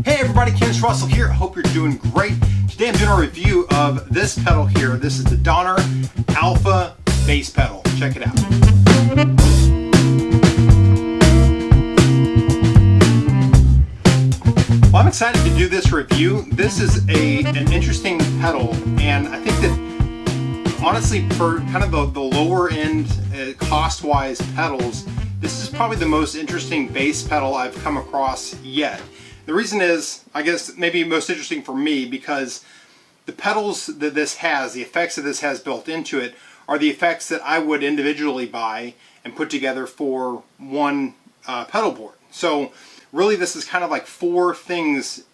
Hey everybody, Kennis here. I hope you're doing great. Today I'm doing a review of this pedal here. This is the Donner Alpha bass pedal. Check it out. Well, I'm excited to do this review. This is an interesting pedal, and I think that honestly for kind of the lower end cost-wise pedals, this is probably the most interesting bass pedal I've come across yet. The reason is, I guess, maybe most interesting for me because the pedals that this has, the effects that this has built into it, are the effects that I would individually buy and put together for one pedal board. So really this is kind of like four things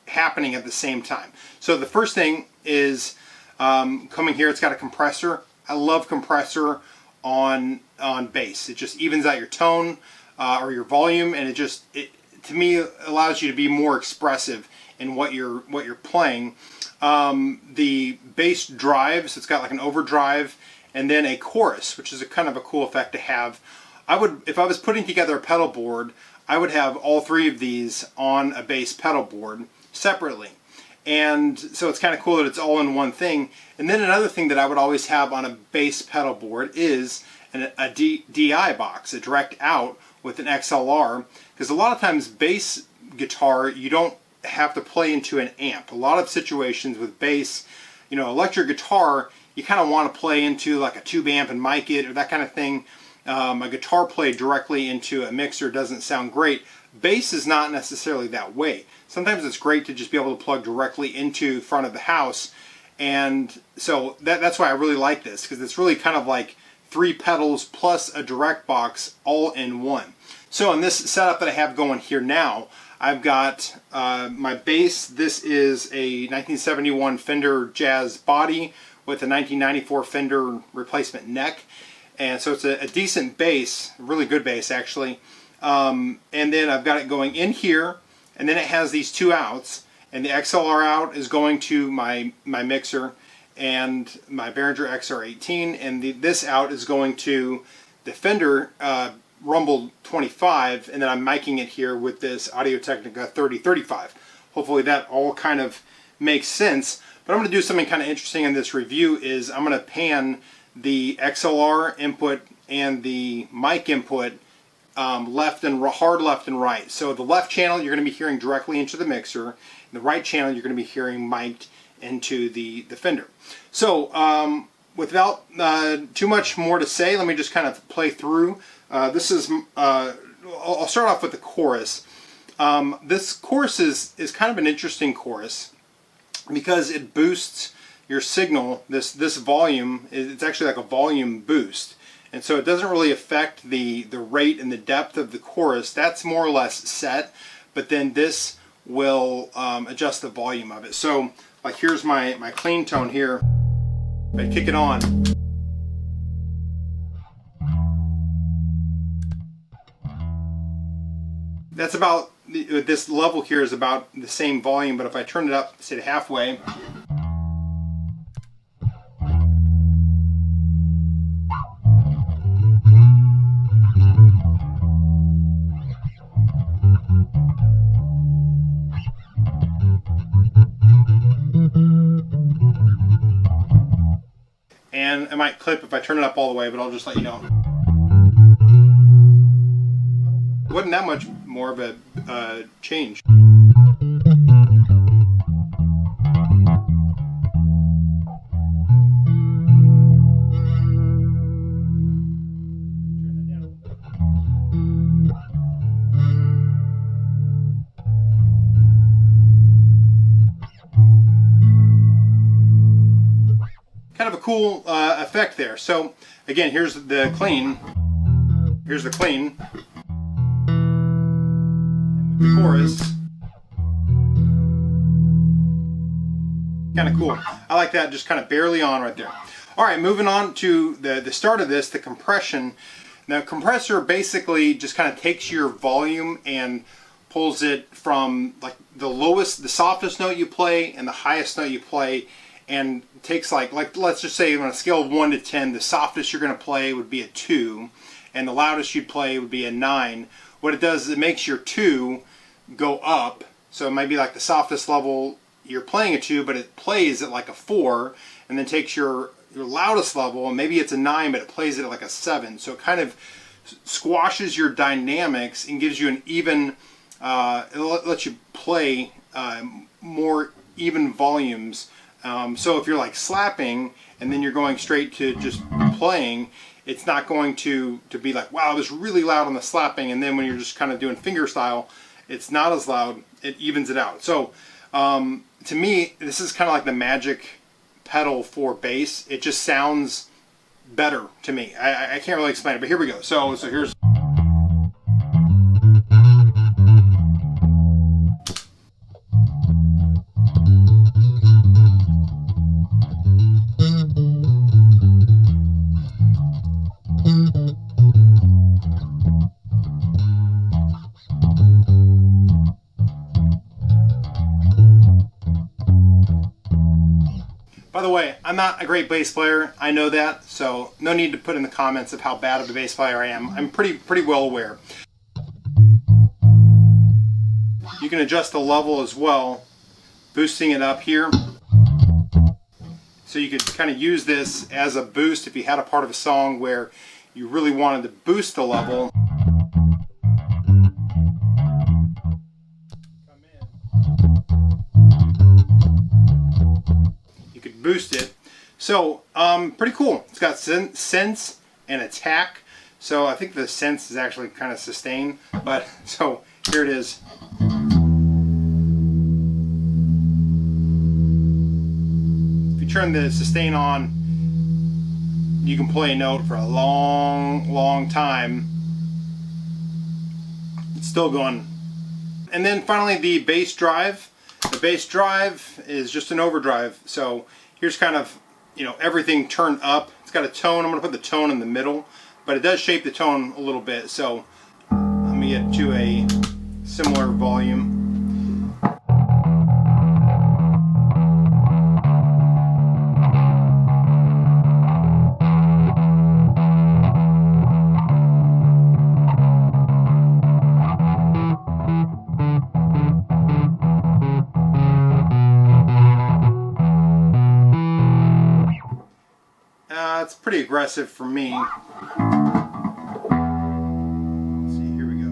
happening at the same time. So the first thing is coming here, it's got a compressor. I love compressor on bass. It just evens out your tone or your volume, and it to me allows you to be more expressive in what you're playing. The bass drive, so it's got like an overdrive and then a chorus, which is a kind of a cool effect to have. If I was putting together a pedal board, I would have all three of these on a bass pedal board separately. And so it's kind of cool that it's all in one thing. And then another thing that I would always have on a bass pedal board is a DI box, a direct out with an XLR, because a lot of times bass guitar you don't have to play into an amp. A lot of situations with bass, you know, electric guitar, you kind of want to play into like a tube amp and mic it or that kind of thing. A guitar played directly into a mixer doesn't sound great. Bass is not necessarily that way. Sometimes it's great to just be able to plug directly into front of the house, and so that's why I really like this, because it's really kind of like three pedals plus a direct box all in one. So in this setup that I have going here now, I've got my bass. This is a 1971 Fender Jazz body with a 1994 Fender replacement neck, and so it's a decent bass, really good bass actually. And then I've got it going in here, and then it has these two outs, and the XLR out is going to my mixer and my Behringer XR18, and this out is going to the Fender Rumble 25, and then I'm miking it here with this Audio-Technica 3035. Hopefully that all kind of makes sense. But I'm going to do something kind of interesting in this review is I'm going to pan the XLR input and the mic input hard left and right. So the left channel you're going to be hearing directly into the mixer, and the right channel you're going to be hearing mic'd into the Fender. So without too much more to say, let me just kind of play through. This is I'll start off with the chorus. This chorus is kind of an interesting chorus because it boosts your signal. This volume, it's actually like a volume boost, and so it doesn't really affect the rate and the depth of the chorus. That's more or less set, but then this will adjust the volume of it. So like here's my clean tone here. If I kick it on, that's about, this level here is about the same volume, but if I turn it up, say to halfway, and it might clip if I turn it up all the way, but I'll just let you know. It wasn't that much more of a change. Kind of a cool effect there. So again, here's the clean. Here's the clean. The chorus. Kind of cool. I like that, just kind of barely on right there. Alright, moving on to the start of this, the compression. Now, compressor basically just kind of takes your volume and pulls it from like the softest note you play and the highest note you play, and takes like let's just say on a scale of 1 to 10, the softest you're going to play would be a 2, and the loudest you'd play would be a 9. What it does is it makes your 2 go up So it might be like the softest level you're playing it to, but it plays at like a 4, and then takes your loudest level, and maybe it's a 9, but it plays it at like a 7. So it kind of squashes your dynamics and gives you an even, it lets you play more even volumes. So if you're like slapping and then you're going straight to just playing, it's not going to be like, wow, this is really loud on the slapping, and then when you're just kind of doing finger style, it's not as loud. It evens it out. So to me, this is kind of like the magic pedal for bass. It just sounds better to me. I can't really explain it, but here we go. So here's. By the way, I'm not a great bass player. I know that, so no need to put in the comments of how bad of a bass player I am. I'm pretty well aware. You can adjust the level as well, boosting it up here. So you could kind of use this as a boost if you had a part of a song where you really wanted to boost the level. Boost it. So pretty cool. It's got sense and attack. So I think the sense is actually kind of sustain, but so here it is. If you turn the sustain on, you can play a note for a long time. It's still going. And then finally the bass drive. The bass drive is just an overdrive. So here's kind of, you know, everything turned up. It's got a tone. I'm going to put the tone in the middle, but it does shape the tone a little bit. So let me get to a similar volume. It's pretty aggressive for me. Let's see, here we go.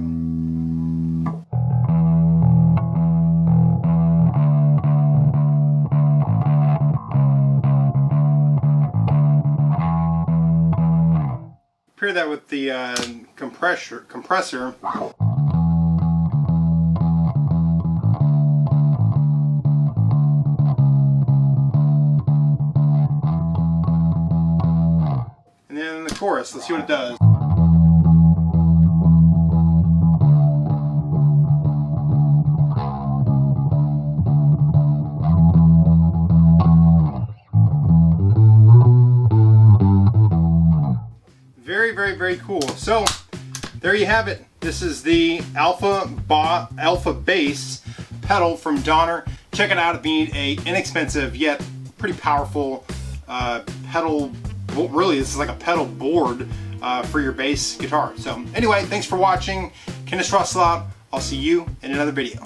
Pair that with the compressor. Chorus. Let's see what it does. Very cool. So there you have it. This is the Alpha Bass pedal from Donner. Check it out if you need a inexpensive yet pretty powerful pedal. Well, really, this is like a pedal board for your bass guitar. So anyway, thanks for watching. Kennis I'll see you in another video.